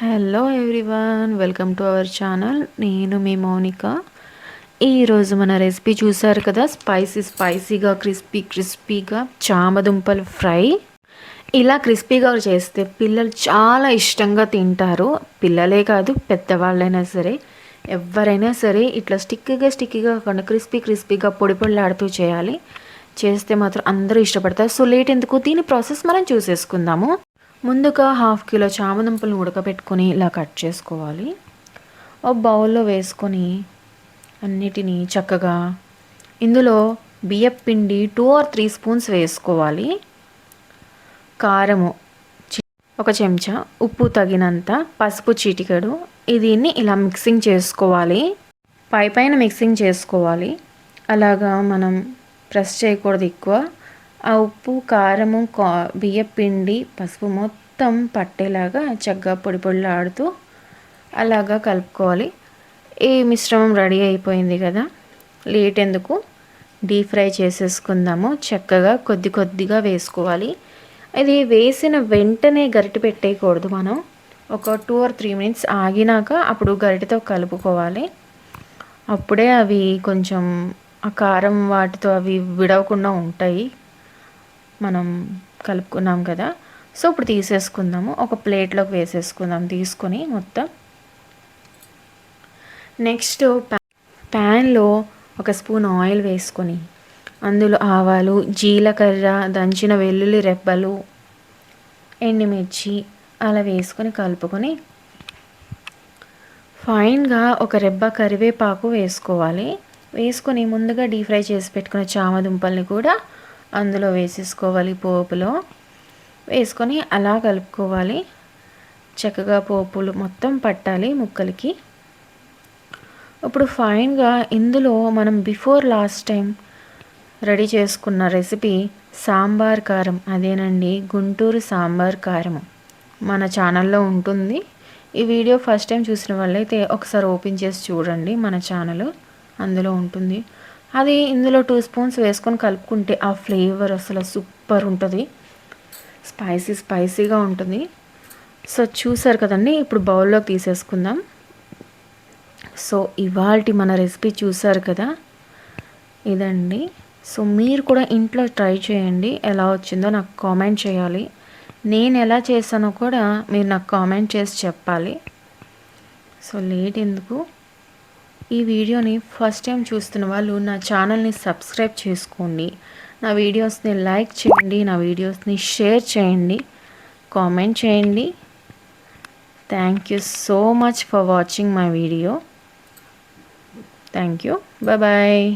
Hello everyone, welcome to our channel. నేను మీ మౌనిక. ఈరోజు మన రెసిపీ చూసారు కదా, స్పైసీగా క్రిస్పీగా చామదుంపలు ఫ్రై. ఇలా క్రిస్పీగా చేస్తే పిల్లలు చాలా ఇష్టంగా తింటారు. పిల్లలే కాదు, పెద్దవాళ్ళైనా సరే, ఎవరైనా సరే ఇట్లా స్టిక్కీగా కాకుండా క్రిస్పీగా పొడిలాడుతూ చేయాలి. చేస్తే మాత్రం అందరూ ఇష్టపడతారు. సో లేట్ ఎందుకు, దీని ప్రాసెస్ మనం చూసేసుకుందాము. ముందుగా 1/2 కిలో చామదుంపలను ఉడకబెట్టుకొని ఇలా కట్ చేసుకోవాలి. ఒక బౌల్లో వేసుకొని అన్నిటినీ చక్కగా ఇందులో బియ్యపు పిండి 2 or 3 స్పూన్స్ వేసుకోవాలి. కారము ఒక చెంచా, ఉప్పు తగినంత, పసుపు చిటికెడు. దీన్ని ఇలా మిక్సింగ్ చేసుకోవాలి. పైన మిక్సింగ్ చేసుకోవాలి. అలాగా మనం ప్రెస్ చేయకూడదు ఎక్కువ. ఆ ఉప్పు, కారము, బియ్యపు పిండి, పసుపు మొత్తం పట్టేలాగా చక్కగా పొడిలాడుతూ అలాగా కలుపుకోవాలి. ఈ మిశ్రమం రెడీ అయిపోయింది కదా, లేట్ ఎందుకు, డీప్ ఫ్రై చేసేసుకుందాము. చక్కగా కొద్దిగా వేసుకోవాలి. ఇది వేసిన వెంటనే గరిటె పెట్టేయకూడదు. మనం ఒక 2 or 3 minutes ఆగినాక అప్పుడు గరిటెతో కలుపుకోవాలి. అప్పుడే అవి కొంచెం ఆ కారం వాటితో అవి విడవకుండా ఉంటాయి. మనం కలుపుకున్నాం కదా, సో ఇప్పుడు తీసేసుకుందాము. ఒక ప్లేట్లోకి వేసేసుకుందాం తీసుకొని మొత్తం. నెక్స్ట్ ప్యాన్లో 1 స్పూన్ ఆయిల్ వేసుకొని అందులో ఆవాలు, జీలకర్ర, దంచిన వెల్లుల్లి రెబ్బలు, ఎండుమిర్చి అలా వేసుకొని కలుపుకొని ఫైన్గా 1 రెబ్బ కరివేపాకు వేసుకోవాలి. వేసుకొని ముందుగా డీప్ ఫ్రై చేసి పెట్టుకున్న చామదుంపల్ని కూడా అందులో వేసేసుకోవాలి. పోపులో వేసుకొని అలా కలుపుకోవాలి. చక్కగా పోపులు మొత్తం పట్టాలి ముక్కలకి. ఇప్పుడు ఫైన్గా ఇందులో మనం లాస్ట్ టైం రెడీ చేసుకున్న రెసిపీ సాంబార్ కారం, అదేనండి గుంటూరు సాంబార్ కారం మన ఛానల్లో ఉంటుంది. ఈ వీడియో ఫస్ట్ టైం చూసిన వాళ్ళైతే ఒకసారి ఓపెన్ చేసి చూడండి, మన ఛానల్ అందులో ఉంటుంది. అది ఇందులో 2 స్పూన్స్ వేసుకొని కలుపుకుంటే ఆ ఫ్లేవర్ అసలు సూపర్ ఉంటుంది. స్పైసీగా ఉంటుంది. సో చూసారు కదండి, ఇప్పుడు బౌల్లోకి తీసేసుకుందాం. సో ఇవాల్టి మన రెసిపీ చూసారు కదా, ఇదండి. సో మీరు కూడా ఇంట్లో ట్రై చేయండి. ఎలా వచ్చిందో నాకు కామెంట్ చేయాలి. నేను ఎలా చేశానో కూడా మీరు నాకు కామెంట్ చేసి చెప్పాలి. సో లేట్ ఎందుకు, ఈ వీడియోని ఫస్ట్ టైం చూస్తున్న వాళ్ళు నా ఛానల్ని సబ్స్క్రైబ్ చేసుకోండి. నా వీడియోస్ని లైక్ చేయండి, నా వీడియోస్ని షేర్ చేయండి, కామెంట్ చేయండి. Thank you so much for watching my video. Thank you. Bye.